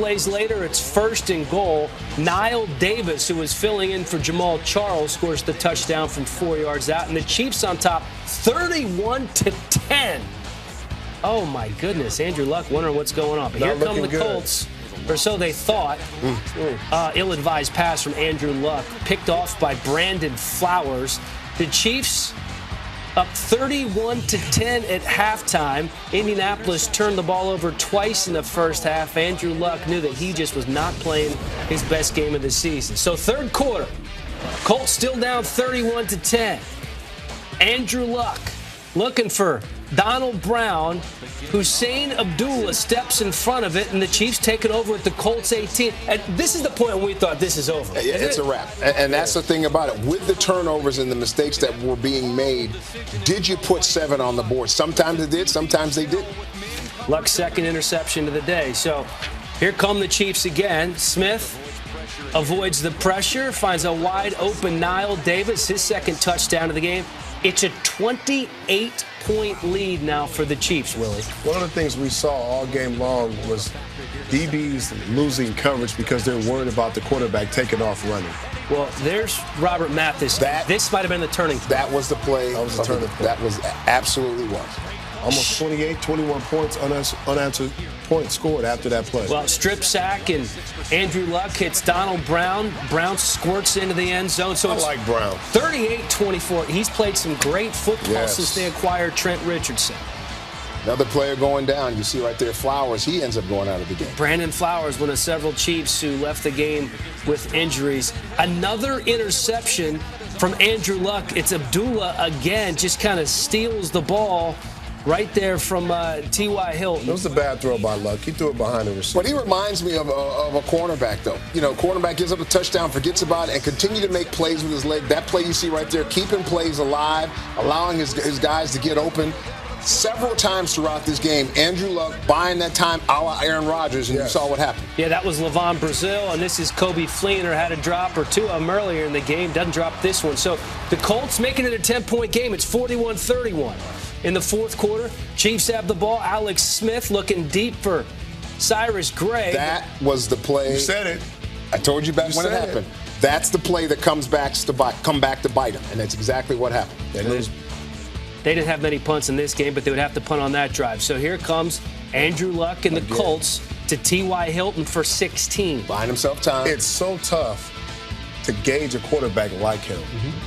Plays later, it's 1st and goal. Niall Davis, who was filling in for Jamal Charles, scores the touchdown from 4 yards out. And the Chiefs on top, 31-10. Oh, my goodness. Andrew Luck wondering what's going on. But here come the Colts, or so they thought. Ill-advised pass from Andrew Luck, picked off by Brandon Flowers. The Chiefs up 31-10 at halftime. Indianapolis turned the ball over twice in the first half. Andrew Luck knew that he just was not playing his best game of the season. So third quarter, Colts still down 31-10. Andrew Luck looking for Donald Brown. Hussein Abdullah steps in front of it, and the Chiefs take it over at the Colts 18. And this is the point when we thought this is over. It's a wrap. And that's the thing about it. With the turnovers and the mistakes that were being made, did you put 7 on the board? Sometimes they did, sometimes they didn't. Luck's second interception of the day. So here come the Chiefs again. Smith avoids the pressure, finds a wide open Niall Davis, his second touchdown of the game. It's a 28-point lead now for the Chiefs, Willie. One of the things we saw all game long was DBs losing coverage because they're worried about the quarterback taking off running. Well, there's Robert Mathis. This might have been the turning point. That was the play. That was the turning point. That was absolutely was. Almost 28, 21 points, unanswered points scored after that play. Well, strip sack, and Andrew Luck hits Donald Brown. Brown squirts into the end zone. So I like Brown. 38-24. He's played some great football since they acquired Trent Richardson. Another player going down. You see right there, Flowers. He ends up going out of the game. Brandon Flowers, one of several Chiefs who left the game with injuries. Another interception from Andrew Luck. It's Abdullah again, just kind of steals the ball right there from T.Y. Hilton. It was a bad throw by Luck. He threw it behind the receiver. But he reminds me of a cornerback, though. You know, cornerback gives up a touchdown, forgets about it, and continue to make plays with his leg. That play you see right there, keeping plays alive, allowing his guys to get open. Several times throughout this game, Andrew Luck buying that time a la Aaron Rodgers, and you saw what happened. Yeah, that was Levon Brazil, and this is Kobe Fleener. Had a drop or two of them earlier in the game. Doesn't drop this one. So the Colts making it a 10-point game. It's 41-31. In the fourth quarter, Chiefs have the ball. Alex Smith looking deep for Cyrus Gray. That was the play. You said it. I told you back when it happened. That's the play that come back to bite him, and that's exactly what happened. They didn't have many punts in this game, but they would have to punt on that drive. So here comes Andrew Luck and the Colts to T.Y. Hilton for 16. Buying himself time. It's so tough to gauge a quarterback like him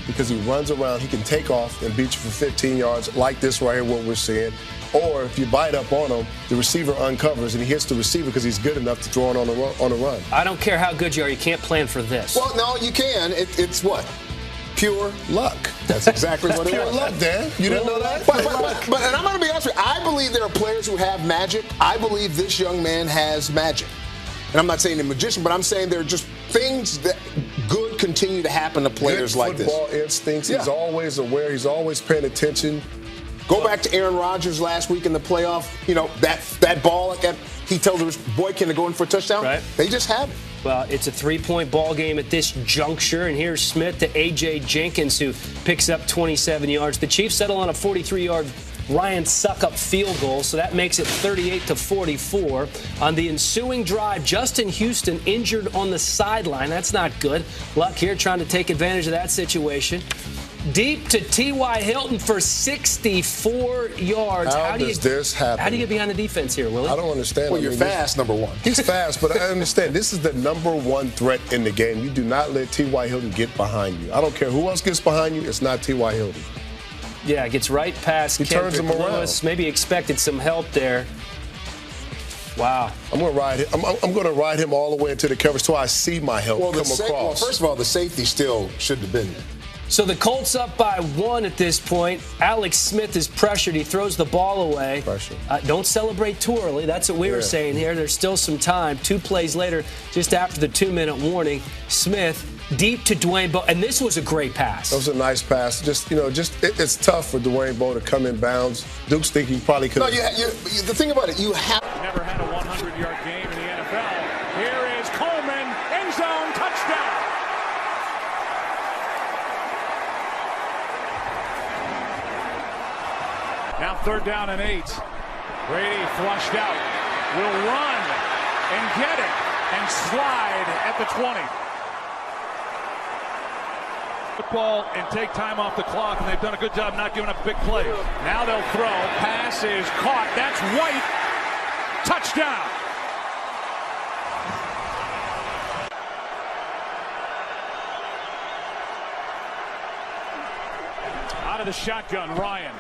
because he runs around, he can take off and beat you for 15 yards like this right here, what we're seeing. Or if you bite up on him, the receiver uncovers and he hits the receiver because he's good enough to throw it on a run. I don't care how good you are, you can't plan for this. Well, no, you can. It's what? Pure luck. That's exactly what it pure was. Luck, Dan. You didn't know that? But and I'm going to be honest with you. I believe there are players who have magic. I believe this young man has magic. And I'm not saying a magician, but I'm saying there are just things that good continue to happen to players like this. Football instincts. He's always aware. He's always paying attention. Go back to Aaron Rodgers last week in the playoff. You know, that ball, he tells his Boykin to go in for a touchdown. Right. They just have it. Well, it's a 3-point ball game at this juncture, and here's Smith to A.J. Jenkins, who picks up 27 yards. The Chiefs settle on a 43-yard Ryan Suckup field goal, so that makes it 38-44. On the ensuing drive, Justin Houston injured on the sideline. That's not good. Luck here trying to take advantage of that situation. Deep to T.Y. Hilton for 64 yards. How does this happen? How do you get behind the defense here, Willie? I don't understand. Well, you're fast, number one. He's fast, but I understand. This is the number one threat in the game. You do not let T.Y. Hilton get behind you. I don't care who else gets behind you. It's not T.Y. Hilton. Yeah, gets right past turns him Lewis. around. Maybe expected some help there. Wow. I'm going to ride him. I'm going to ride him all the way into the coverage till I see my help come across. Well, first of all, the safety still shouldn't have been there. So the Colts up by 1 at this point. Alex Smith is pressured. He throws the ball away. Pressure. Don't celebrate too early. That's what we were saying here. There's still some time. 2 plays later, just after the 2-minute warning, Smith deep to Dwayne Bowe. And this was a great pass. That was a nice pass. It's tough for Dwayne Bowe to come in bounds. Duke's thinking he probably could. No, the thing about it, you have never had a 100-yard game in the NFL. Here is Coleman, end zone, touchdown. Now 3rd down and 8. Brady flushed out. Will run and get it. and slide at the 20. Football and take time off the clock, and they've done a good job not giving up big plays. Now they'll throw. Pass is caught. That's White. Touchdown. Out of the shotgun, Ryan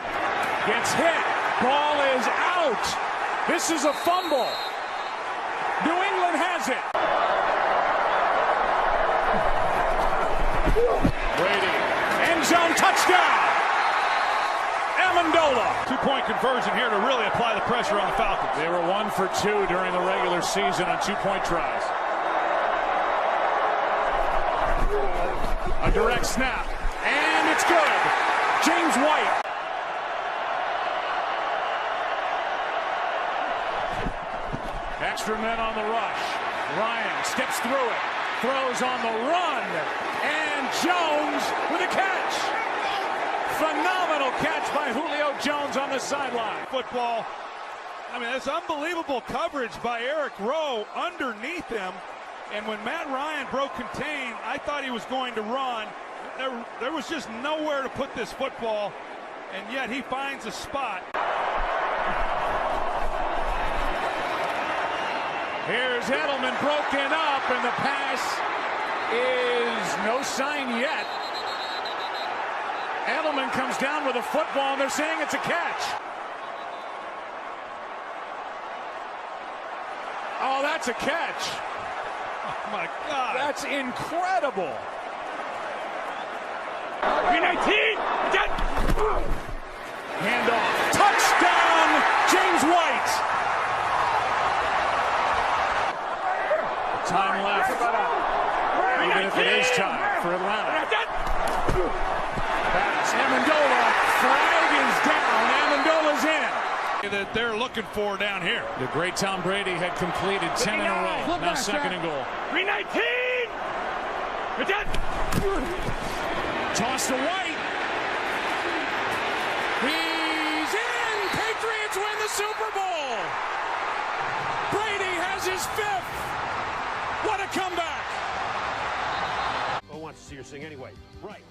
gets hit. Ball is out. This is a fumble. New England has it. Brady, end zone touchdown. Amendola. 2-point conversion here to really apply the pressure on the Falcons. They were 1 for 2 during the regular season on 2-point tries. A direct snap, and it's good. James White. Extra men on the rush. Ryan steps through it, throws on the run, and Jones with a catch. Phenomenal catch by Julio Jones on the sideline. Football. I mean, that's unbelievable coverage by Eric Rowe underneath him. And when Matt Ryan broke contain, I thought he was going to run. There was just nowhere to put this football, and yet he finds a spot. Here's Edelman broken up, and the pass is no sign yet. Edelman comes down with a football, and they're saying it's a catch. Oh, that's a catch. Oh, my God. That's incredible. B-19. Handoff. Touchdown, James White. Time left. Even if it is time for Atlanta. That's Amendola. Flag is down. Amendola's in. That they're looking for down here. The great Tom Brady had completed 10 in a row. Now second and goal. 319. Toss to White. He's in. Patriots win the Super Bowl. Brady has his 5th. What a comeback! Who wants to see her sing anyway? Right.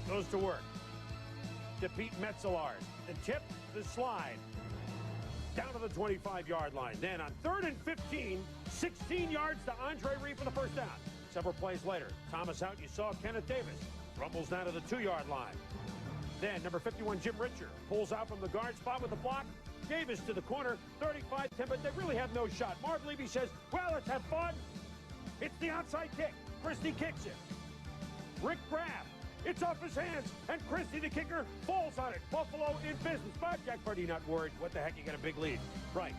Goes to work. To Pete Metzelaars. The tip, the slide. Down to the 25-yard line. Then on 3rd and 15, 16 yards to Andre Reed for the first down. Several plays later, Thomas out. You saw Kenneth Davis. Rumbles down to the 2-yard line. Then number 51, Jim Richard, pulls out from the guard spot with the block. Davis to the corner, 35-10, but they really have no shot. Marv Levy says, well, let's have fun. It's the onside kick. Christie kicks it. Rick Graff. It's off his hands. And Christie, the kicker, falls on it. Buffalo in business. But Jack Purdy not worried. What the heck? You got a big lead. Right.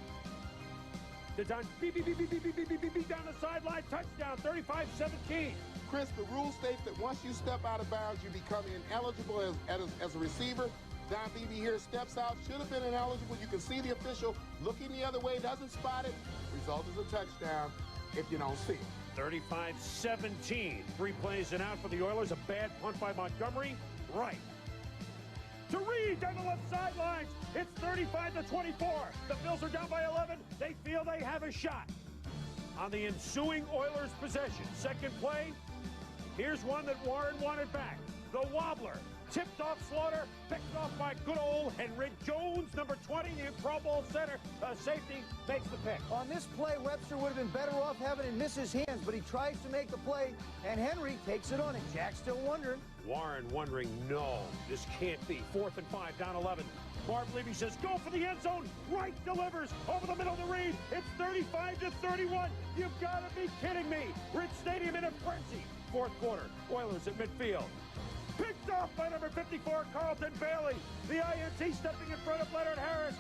To Don. Beep, down the sideline. Touchdown. 35-17. Chris, the rule states that once you step out of bounds, you become ineligible as a receiver. Don Beebe here steps out. Should have been ineligible. You can see the official looking the other way. Doesn't spot it. Result is a touchdown if you don't see it. 35-17. 3 plays and out for the Oilers. A bad punt by Montgomery. Right. To Reed down the left sidelines. It's 35-24. The Bills are down by 11. They feel they have a shot. On the ensuing Oilers possession. Second play. Here's one that Warren wanted back. The wobbler. Tipped off Slaughter, picked off by good old Henry Jones, number 20, the Pro Bowl center. Safety makes the pick. On this play, Webster would have been better off having it miss his hands, but he tries to make the play, and Henry takes it on, and Jack's still wondering. Warren wondering, no, this can't be. 4th and 5, down 11. Marv Levy says, go for the end zone. Wright delivers over the middle to Reed. It's 35-31. You've got to be kidding me. Rich Stadium in a frenzy. 4th quarter, Oilers at midfield. Picked off by number 54, Carlton Bailey. The INT stepping in front of Leonard Harris.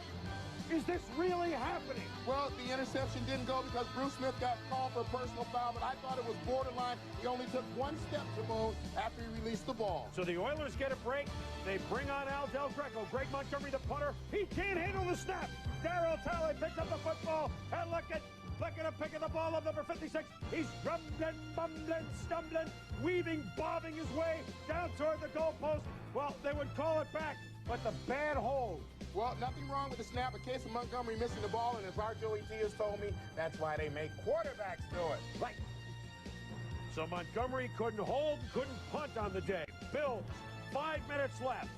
Is this really happening? Well, the interception didn't go because Bruce Smith got called for a personal foul, but I thought it was borderline. He only took 1 step to move after he released the ball. So the Oilers get a break. They bring on Al Del Greco. Greg Montgomery, the punter. He can't handle the snap. Darryl Talley picks up the football. And look at him picking the ball up, number 56. He's rumbling, bumbling, stumbling, weaving, bobbing his way down toward the goalpost. Well, they would call it back, but the bad hold. Well, nothing wrong with the snap. A case of Montgomery missing the ball, and as our Joey T has told me, that's why they make quarterbacks do it. Right. So Montgomery couldn't hold, couldn't punt on the day. Bills, 5 minutes left.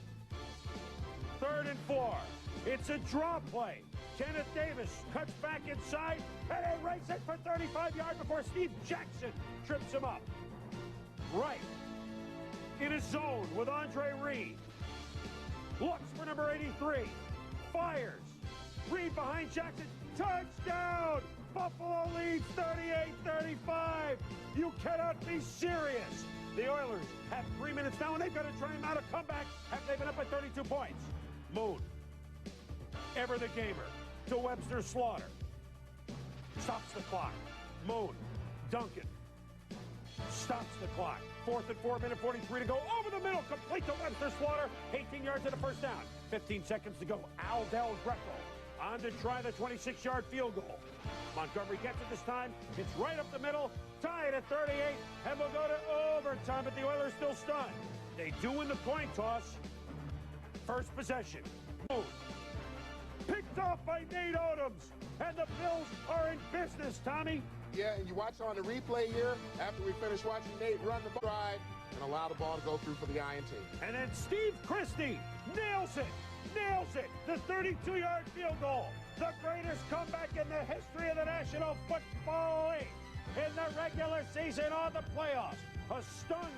3rd and 4. It's a draw play. Kenneth Davis cuts back inside, and they race it for 35 yards before Steve Jackson trips him up. Right. In a zone with Andre Reed. Looks for number 83. Fires. Reed behind Jackson. Touchdown! Buffalo leads 38-35. You cannot be serious. The Oilers have 3 minutes now, and they've got to try and mount a comeback after they've been up by 32 points. Moon. Ever the gamer. To Webster Slaughter. Stops the clock. Moon. Duncan. Stops the clock. 4th and 4, minute 43 to go. Over the middle, complete to Webster Slaughter. 18 yards and a first down. 15 seconds to go. Al Del Greco on to try the 26-yard field goal. Montgomery gets it this time. It's right up the middle. Tied at 38. And we'll go to overtime, but the Oilers still stunned. They do win the coin toss. First possession. Moon. Picked off by Nate Odoms. And the Bills are in business, Tommy. Yeah, and you watch on the replay here, after we finish watching Nate run the stride and allow the ball to go through for the INT. And then Steve Christie nails it. Nails it. The 32-yard field goal. The greatest comeback in the history of the National Football League. In the regular season or the playoffs. A stunned